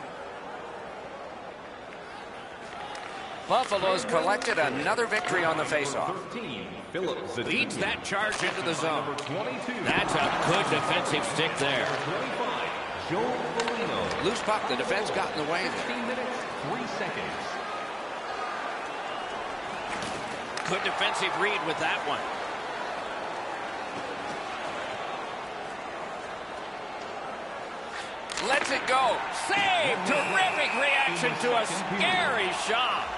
Speaker 1: Buffalo's collected another victory on the faceoff. Leads that charge into the zone. That's a good defensive stick there. Loose puck, the defense got in the way there.
Speaker 4: 16 minutes, 3 seconds.
Speaker 1: Good defensive read with that one. Lets it go. Save! Terrific reaction to a scary shot.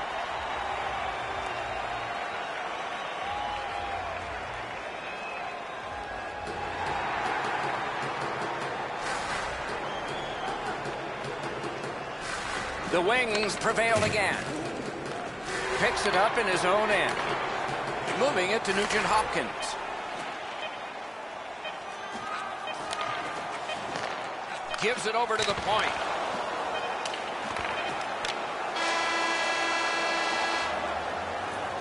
Speaker 1: The Wings prevailed again. Picks it up in his own end. Moving it to Nugent Hopkins. Gives it over to the point.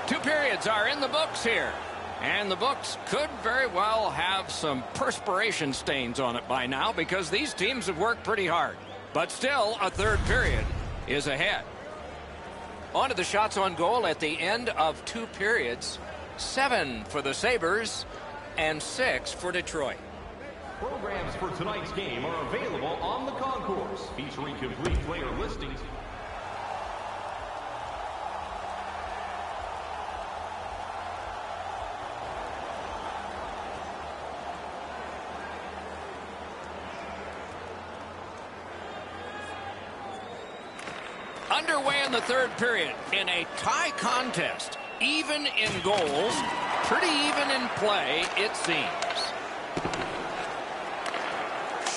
Speaker 1: Two periods are in the books here. And the books could very well have some perspiration stains on it by now because these teams have worked pretty hard. But still, a third period is ahead. On to the shots on goal at the end of two periods. 7 for the Sabres and 6 for Detroit.
Speaker 4: Programs for tonight's game are available on the concourse, featuring complete player listings.
Speaker 1: Underway in the third period in a tie contest. Even in goals, pretty even in play, it seems.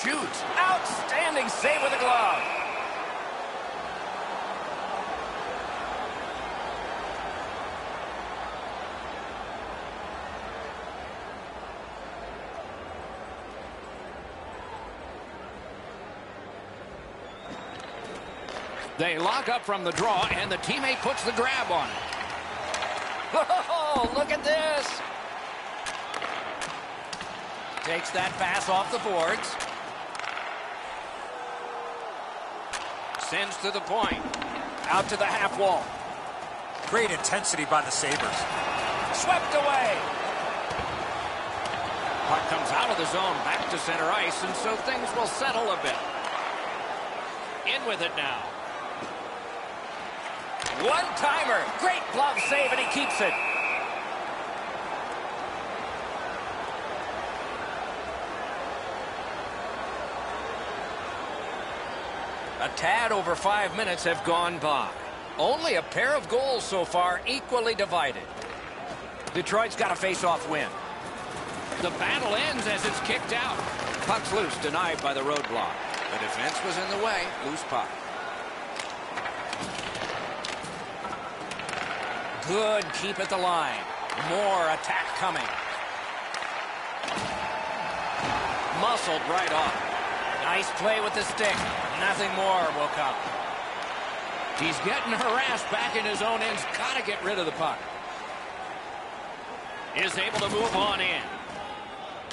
Speaker 1: Shoots. Outstanding save with a glove. They lock up from the draw, and the teammate puts the grab on it. Oh, look at this. Takes that pass off the boards. Sends to the point. Out to the half wall.
Speaker 2: Great intensity by the Sabres.
Speaker 1: Swept away. Puck comes out of the zone, back to center ice, and so things will settle a bit. In with it now. One-timer. Great glove save, and he keeps it. A tad over 5 minutes have gone by. Only a pair of goals so far, equally divided. Detroit's got a face-off win. The battle ends as it's kicked out. Puck's loose, denied by the roadblock. The defense was in the way. Loose puck. Good keep at the line. More attack coming. Muscled right off. Nice play with the stick. Nothing more will come. He's getting harassed back in his own end. Got to get rid of the puck. Is able to move on in.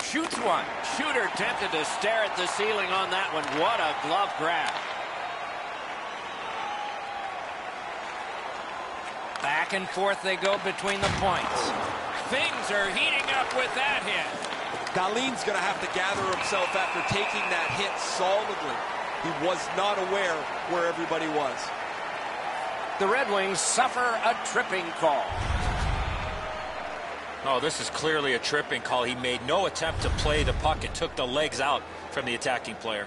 Speaker 1: Shoots one. Shooter tempted to stare at the ceiling on that one. What a glove grab. Back and forth they go between the points. Things are heating up with that hit.
Speaker 3: Dahlin's going to have to gather himself after taking that hit solidly. He was not aware where everybody was.
Speaker 1: The Red Wings suffer a tripping call.
Speaker 2: Oh, this is clearly a tripping call. He made no attempt to play the puck. It took the legs out from the attacking player.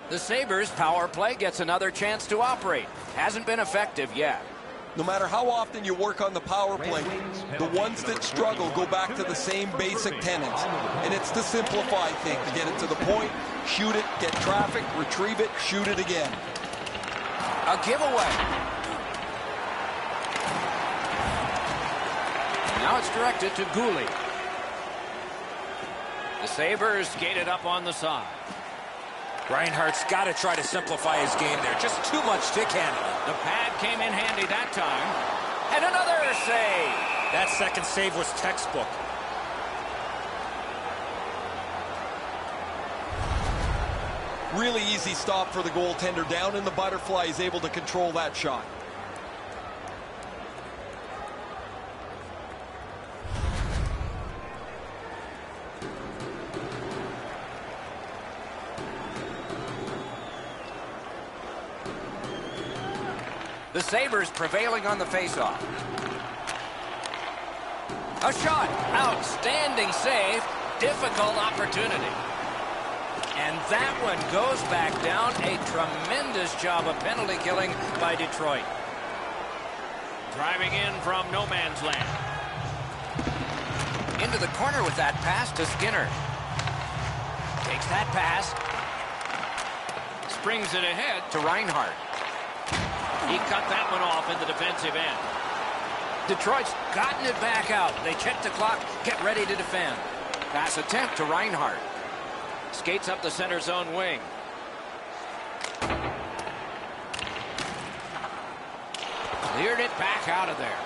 Speaker 1: The Sabres' power play gets another chance to operate. Hasn't been effective yet.
Speaker 3: No matter how often you work on the power play, the ones that struggle go back to the same basic tenets. And it's the simplify thing, to get it to the point, shoot it, get traffic, retrieve it, shoot it again.
Speaker 1: A giveaway. Now it's directed to Goulet. The Sabres skated up on the side.
Speaker 2: Reinhart's got to try to simplify his game there. Just too much stick handling.
Speaker 1: The pad came in handy that time. And another save.
Speaker 2: That second save was textbook.
Speaker 3: Really easy stop for the goaltender. Down in the butterfly, he's able to control that shot.
Speaker 1: The Sabres prevailing on the faceoff. A shot. Outstanding save. Difficult opportunity. And that one goes back down. A tremendous job of penalty killing by Detroit. Driving in from no man's land. Into the corner with that pass to Skinner. Takes that pass. Springs it ahead to Reinhart. He cut that one off in the defensive end. Detroit's gotten it back out. They check the clock, get ready to defend. Pass attempt to Reinhart. Skates up the center zone wing. Cleared it back out of there.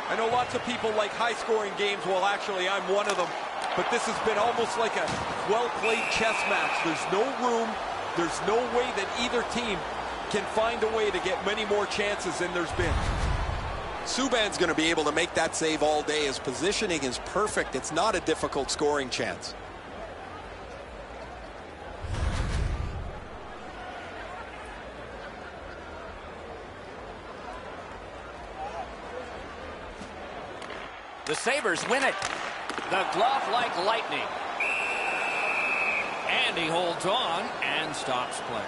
Speaker 3: I know lots of people like high-scoring games. Well, actually, I'm one of them. But this has been almost like a well-played chess match. There's no room. There's no way that either team can find a way to get many more chances than there's been.
Speaker 6: Subban's going to be able to make that save all day. His positioning is perfect. It's not a difficult scoring chance.
Speaker 1: The Sabres win it. The glove like lightning. And he holds on and stops play.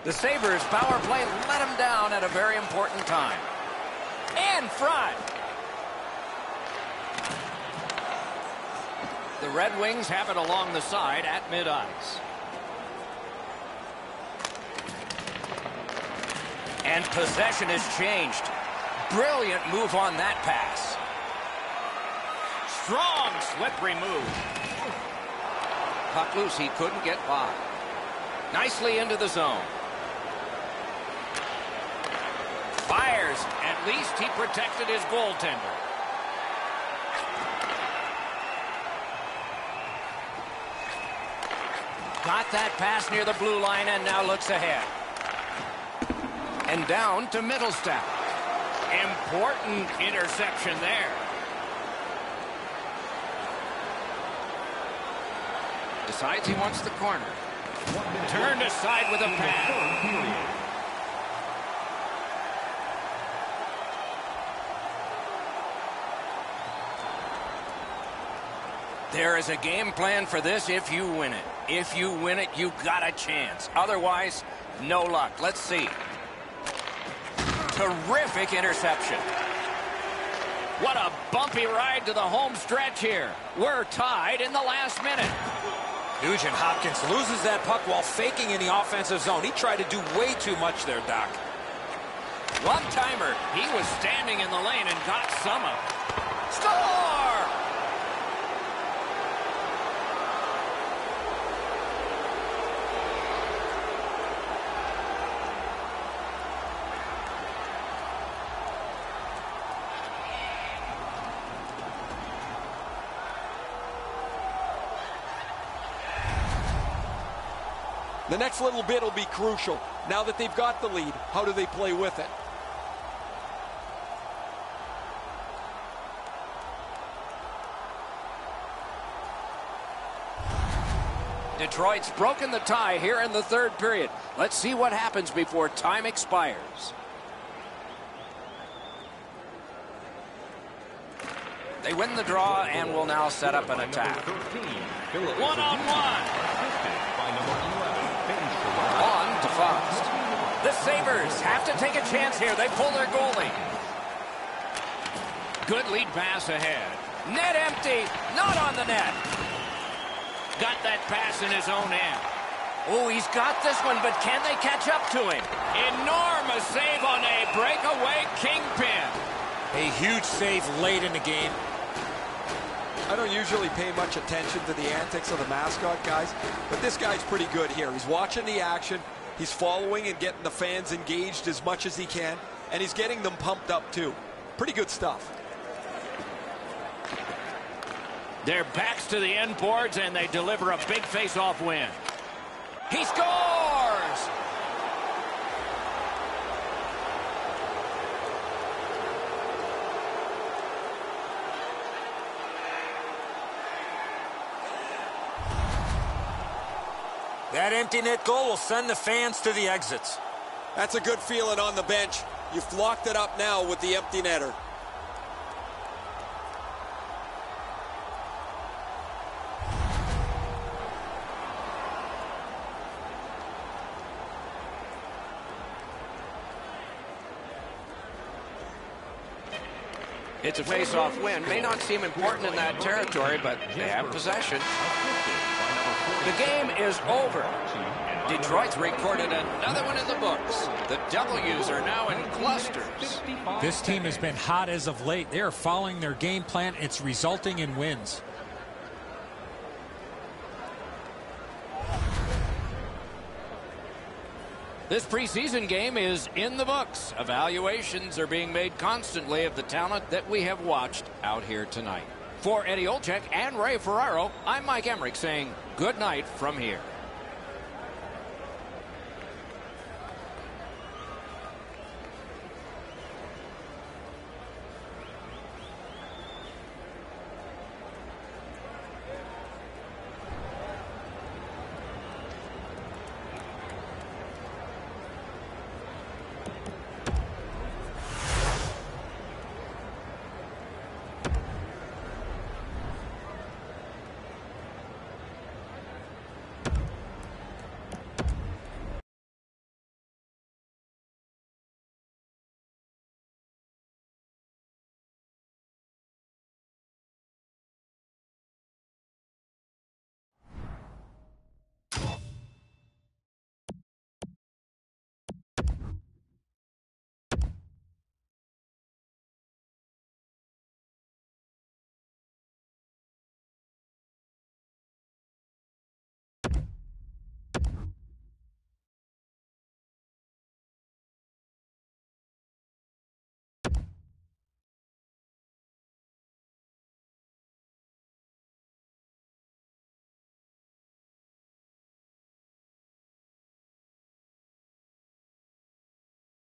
Speaker 1: The Sabres power play let him down at a very important time. In front. The Red Wings have it along the side at mid-ice. And possession has changed. Brilliant move on that pass. Strong, slippery move. Puck loose, he couldn't get by. Nicely into the zone. Fires. At least he protected his goaltender. Got that pass near the blue line and now looks ahead. And down to Mittelstadt. Important interception there. Decides he wants the corner. Turned aside with a pass. There is a game plan for this if you win it. If you win it, you got a chance. Otherwise, no luck. Let's see. Terrific interception. What a bumpy ride to the home stretch here. We're tied in the last minute.
Speaker 2: Nugent Hopkins loses that puck while faking in the offensive zone. He tried to do way too much there, Doc.
Speaker 1: One-timer. He was standing in the lane and got some of it. Score!
Speaker 3: The next little bit will be crucial. Now that they've got the lead, how do they play with it?
Speaker 1: Detroit's broken the tie here in the third period. Let's see what happens before time expires. They win the draw and will now set up an attack. One-on-one. On to Faust. The Sabres have to take a chance here. They pull their goalie. Good lead pass ahead. Net empty. Not on the net. Got that pass in his own end. Oh, he's got this one, but can they catch up to him? Enormous save on a breakaway kingpin.
Speaker 2: A huge save late in the game.
Speaker 3: I don't usually pay much attention to the antics of the mascot guys, but this guy's pretty good here. He's watching the action, he's following and getting the fans engaged as much as he can, and he's getting them pumped up too. Pretty good stuff.
Speaker 1: Their backs to the end boards, and they deliver a big face-off win. He scores!
Speaker 2: That empty net goal will send the fans to the exits.
Speaker 6: That's a good feeling on the bench. You've locked it up now with the empty netter.
Speaker 1: It's a face-off win. May not seem important in that territory, but they have possession. The game is over. Detroit's recorded another one in the books. The W's are now in clusters.
Speaker 5: This team has been hot as of late. They are following their game plan. It's resulting in wins.
Speaker 1: This preseason game is in the books. Evaluations are being made constantly of the talent that we have watched out here tonight. For Eddie Olczyk and Ray Ferraro, I'm Mike Emmerich saying good night from here.